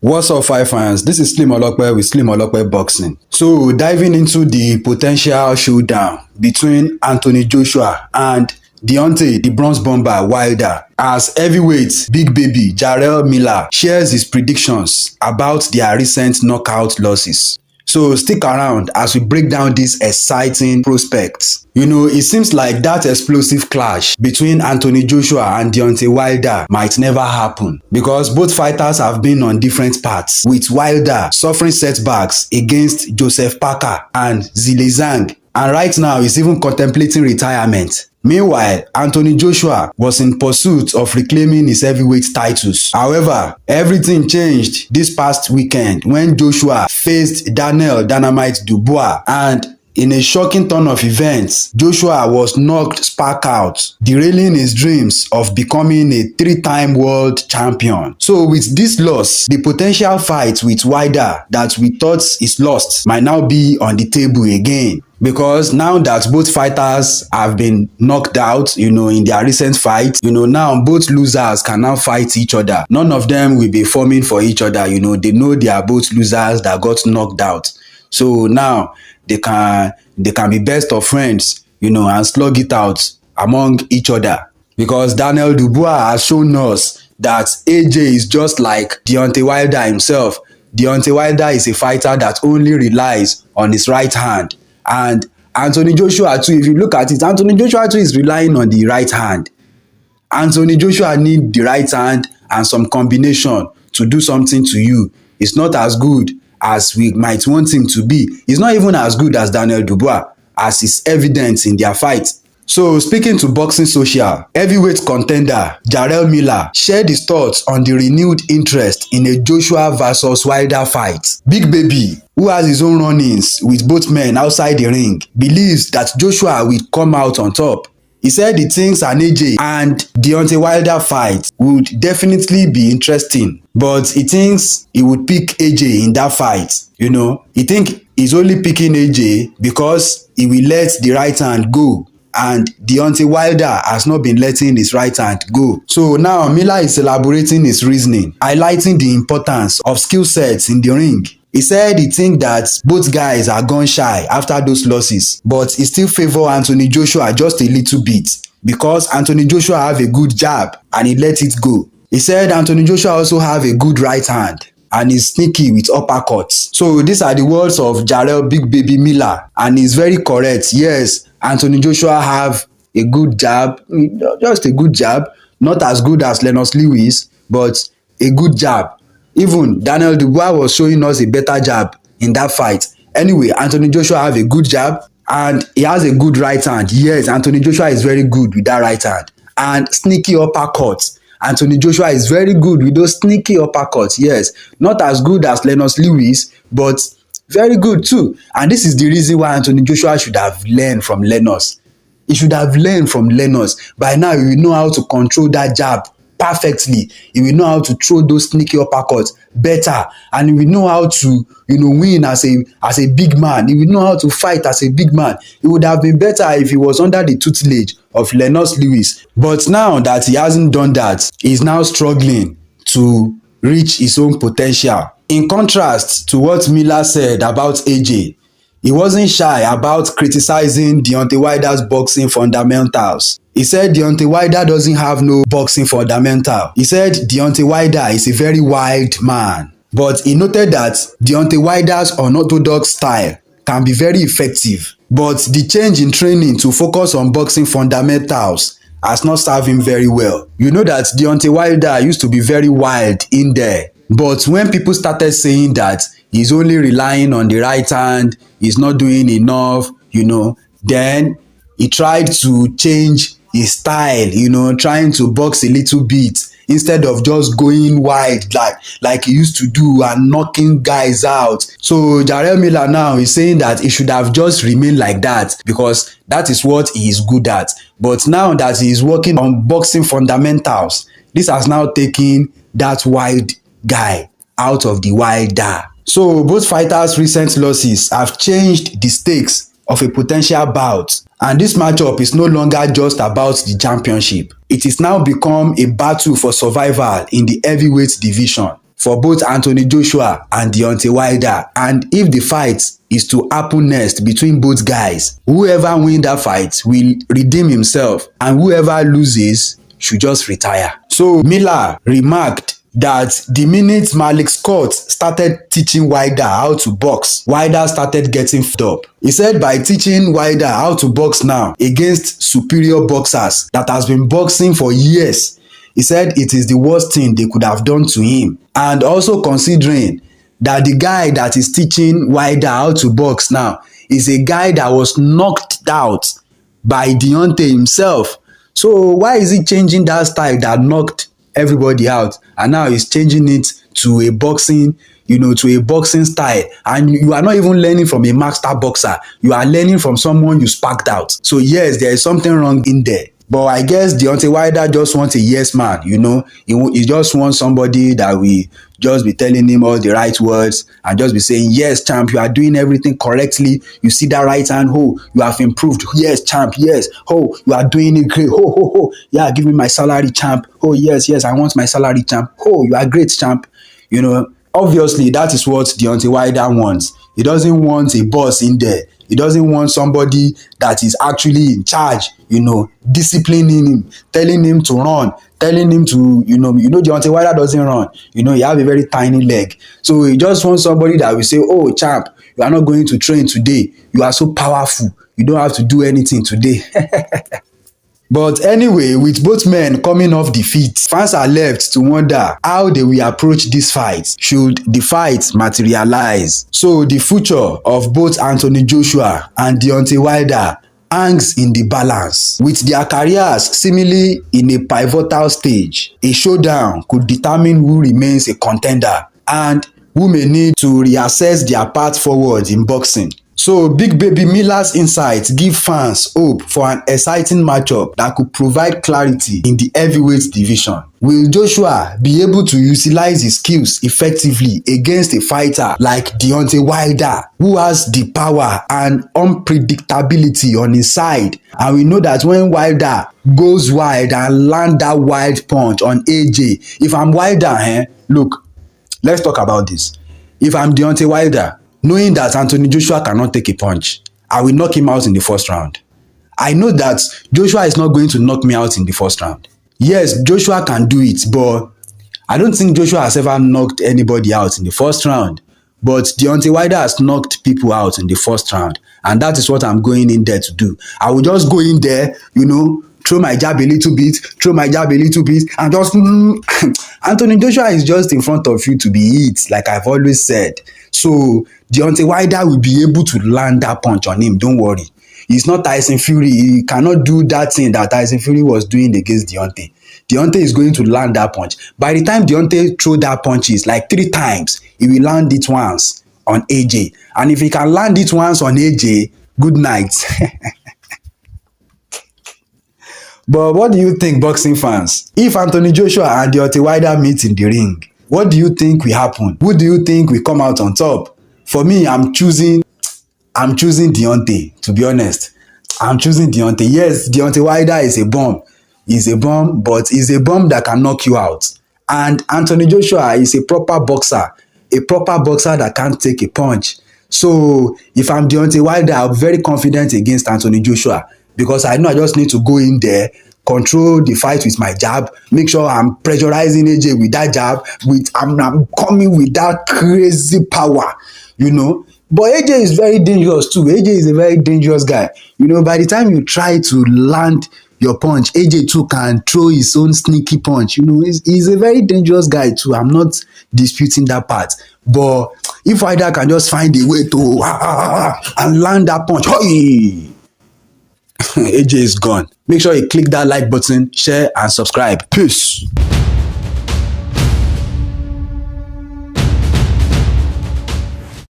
What's up, five fans? This is Slim Olokwe with Slim Olokwe Boxing. So, diving into the potential showdown between Anthony Joshua and Deontay, the bronze bomber Wilder, as heavyweight big baby Jarrell Miller shares his predictions about their recent knockout losses. So stick around as we break down these exciting prospects. It seems like that explosive clash between Anthony Joshua and Deontay Wilder might never happen because both fighters have been on different paths, with Wilder suffering setbacks against Joseph Parker and Zhilei Zhang, and right now he's even contemplating retirement. Meanwhile, Anthony Joshua was in pursuit of reclaiming his heavyweight titles. However, everything changed this past weekend when Joshua faced Daniel Dynamite Dubois, and in a shocking turn of events, Joshua was knocked spark out, derailing his dreams of becoming a three-time world champion. So with this loss, the potential fight with Wilder that we thought is lost might now be on the table again. Because now that both fighters have been knocked out, in their recent fights, now both losers can now fight each other. None of them will be forming for each other. They know they are both losers that got knocked out. So now they can be best of friends, and slug it out among each other. Because Daniel Dubois has shown us that AJ is just like Deontay Wilder himself. Deontay Wilder is a fighter that only relies on his right hand. And Anthony Joshua too, if you look at it, Anthony Joshua too is relying on the right hand. Anthony Joshua needs the right hand and some combination to do something to you. It's not as good as we might want him to be. He's not even as good as Daniel Dubois, as is evident in their fight. So speaking to Boxing Social, heavyweight contender Jarrell Miller shared his thoughts on the renewed interest in a Joshua versus Wilder fight. Big Baby, who has his own run-ins with both men outside the ring, believes that Joshua will come out on top. He said he thinks an AJ and Deontay Wilder fight would definitely be interesting, but he thinks he would pick AJ in that fight. He thinks he's only picking AJ because he will let the right hand go, and Deontay Wilder has not been letting his right hand go. So now Miller is elaborating his reasoning, highlighting the importance of skill sets in the ring. He said he thinks that both guys are gun shy after those losses, but he still favor Anthony Joshua just a little bit because Anthony Joshua have a good jab and he let it go. He said Anthony Joshua also have a good right hand and is sneaky with uppercuts. So these are the words of Jarrell Big Baby Miller, and he's very correct. Yes, Anthony Joshua have a good jab, just a good jab, not as good as Lennox Lewis, but a good jab. Even Daniel Dubois was showing us a better jab in that fight. Anyway, Anthony Joshua have a good jab and he has a good right hand. Yes, Anthony Joshua is very good with that right hand. And sneaky uppercuts. Anthony Joshua is very good with those sneaky uppercuts. Yes, not as good as Lennox Lewis, but very good too. And this is the reason why Anthony Joshua should have learned from Lennox. He should have learned from Lennox. By now, he will know how to control that jab perfectly. He will know how to throw those sneaky uppercuts better, and he will know how to win as a big man. He will know how to fight as a big man. It would have been better if he was under the tutelage of Lennox Lewis, but now that he hasn't done that, he's now struggling to reach his own potential. In contrast to what Miller said about AJ, he wasn't shy about criticizing Deontay Wilder's boxing fundamentals. He said Deontay Wilder doesn't have no boxing fundamental. He said Deontay Wilder is a very wild man. But he noted that Deontay Wilder's unorthodox style can be very effective. But the change in training to focus on boxing fundamentals has not served him very well. You know that Deontay Wilder used to be very wild in there. But when people started saying that he's only relying on the right hand, he's not doing enough, then he tried to change his style, trying to box a little bit instead of just going wide like he used to do and knocking guys out. So Jarrell Miller now is saying that he should have just remained like that because that is what he is good at. But now that he is working on boxing fundamentals, this has now taken that wild guy out of the Wilder. So both fighters' recent losses have changed the stakes of a potential bout, and this matchup is no longer just about the championship. It is now become a battle for survival in the heavyweight division. for both Anthony Joshua and Deontay Wilder. And if the fight is to happen next between both guys, whoever win that fight will redeem himself, and whoever loses should just retire. So Miller remarked that the minute Malik Scott started teaching Wilder how to box, Wilder started getting fed up. He said by teaching Wilder how to box now against superior boxers that has been boxing for years, he said it is the worst thing they could have done to him. And also considering that the guy that is teaching Wilder how to box now is a guy that was knocked out by Deontay himself. So why is he changing that style that knocked everybody out, and now he's changing it to a boxing, to a boxing style? And you are not even learning from a master boxer, you are learning from someone you sparked out. So yes, there is something wrong in there. But I guess Deontay Wilder just wants a yes man, he just wants somebody that will just be telling him all the right words and just be saying, yes, champ, you are doing everything correctly. You see that right hand, oh, you have improved. Yes, champ, yes. Oh, you are doing it great. Oh, yeah, give me my salary, champ. Oh, yes, I want my salary, champ. Oh, you are great, champ. Obviously, that is what Deontay Wilder wants. He doesn't want a boss in there. He doesn't want somebody that is actually in charge, disciplining him, telling him to run, telling him to, Deontay Wilder doesn't run. He have a very tiny leg. So he just wants somebody that will say, oh, champ, you are not going to train today. You are so powerful. You don't have to do anything today. But anyway, with both men coming off defeat, fans are left to wonder how they will approach this fight should the fight materialize. So the future of both Anthony Joshua and Deontay Wilder hangs in the balance. With their careers seemingly in a pivotal stage, a showdown could determine who remains a contender and who may need to reassess their path forward in boxing. So Big Baby Miller's insights give fans hope for an exciting matchup that could provide clarity in the heavyweight division. Will Joshua be able to utilize his skills effectively against a fighter like Deontay Wilder, who has the power and unpredictability on his side? And we know that when Wilder goes wide and land that wild punch on AJ, if I'm Wilder, look, let's talk about this. If I'm Deontay Wilder, knowing that Anthony Joshua cannot take a punch, I will knock him out in the first round. I know that Joshua is not going to knock me out in the first round. Yes, Joshua can do it, but I don't think Joshua has ever knocked anybody out in the first round. But Deontay Wilder has knocked people out in the first round, and that is what I'm going in there to do. I will just go in there, throw my jab a little bit, and just Anthony Joshua is just in front of you to be hit, like I've always said. So Deontay Wilder will be able to land that punch on him. Don't worry. He's not Tyson Fury. He cannot do that thing that Tyson Fury was doing against Deontay. Deontay is going to land that punch. By the time Deontay throw that punches like 3 times, he will land it once on AJ. And if he can land it once on AJ, good night. But what do you think, boxing fans? If Anthony Joshua and Deontay Wilder meet in the ring, what do you think will happen? Who do you think will come out on top? For me, I'm choosing Deontay, to be honest. I'm choosing Deontay. Yes, Deontay Wilder is a bomb. He's a bomb, but he's a bomb that can knock you out. And Anthony Joshua is a proper boxer that can't take a punch. So if I'm Deontay Wilder, I'm very confident against Anthony Joshua, because I know I just need to go in there, control the fight with my jab, make sure I'm pressurizing AJ with that jab, I'm coming with that crazy power, But AJ is very dangerous too. AJ is a very dangerous guy. By the time you try to land your punch, AJ too can throw his own sneaky punch. He's a very dangerous guy too. I'm not disputing that part. But if Wilder can just find a way to and land that punch, AJ is gone. Make sure you click that like button, share and subscribe. Peace.